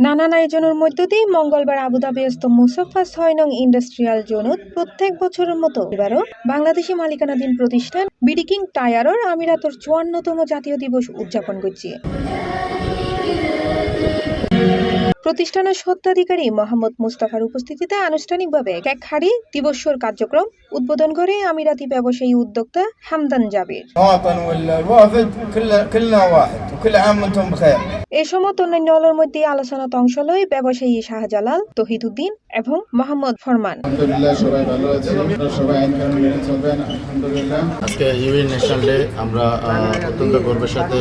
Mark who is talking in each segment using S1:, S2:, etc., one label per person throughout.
S1: নানান আয়োজনের মধ্য দিয়ে মঙ্গলবার আবুধাবিস্থ মুসাফা 6 নং ইন্ডাস্ট্রিয়াল জোনত প্রত্যেক বছরের মতো এবারও বাংলাদেশি মালিকানাধীন প্রতিষ্ঠান বিডি কিং টায়ারের আমিরাতের 54তম জাতীয় দিবস উদযাপন করছে। প্রতিষ্ঠানের স্বত্বাধিকারী মোহাম্মদ মুস্তাফার উপস্থিতিতে আনুষ্ঠানিকভাবে কেক হাড়ি দিবসের কার্যক্রম উদ্বোধন করে আমিরাতি ব্যবসায়ী উদ্যোক্তা হামদান জাবির। এ সময় অন্যান্য দলের মধ্যে আলোচনাতে অংশ লয় ব্যবসায়ী শাহজালাল, তহিদুদ্দিন এবং মোহাম্মদ ফরমান।
S2: আজকে ইউএন ন্যাশনাল ডে আমরা অত্যন্ত গর্বের সাথে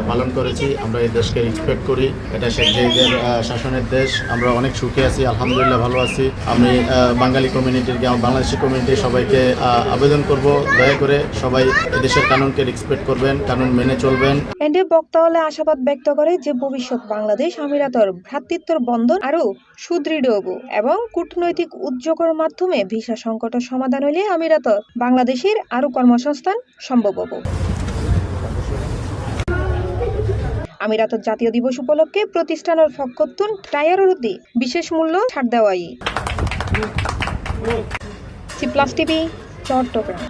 S2: পালন করেছি। আমরা এই দেশকে রেসপেক্ট করি, এটা শেখ জাহিদের শাসনের দেশ। আমরা অনেক সুখে আছি, আলহামদুলিল্লাহ ভালো আছি। আমি বাঙালি কমিউনিটির, বাংলাদেশি কমিউনিটির সবাইকে আবেদন করব, দয়া করে সবাই এদেশের কানুনকে রেসপেক্ট করবেন, কানুন মেনে চলবেন।
S1: এন্ডে বক্তা হলে আশাবাদ ব্যক্ত করে যে ভবিষ্যৎ বাংলাদেশ আমিরাতের ভ্রাতৃত্বের বন্ধন আরো সুদৃঢ় হব এবং কূটনৈতিক উদ্যোগের মাধ্যমে ভিসা সংকটের সমাধান হলে আমিরাতের বাংলাদেশের আরো কর্মসংস্থান সম্ভব হব। আমিরাতের জাতীয় দিবস উপলক্ষে প্রতিষ্ঠানের পক্ষতুন টায়ারের উদ্দি বিশেষ মূল্য ছাড় দেওয়াই। C plus TV, Chittagong.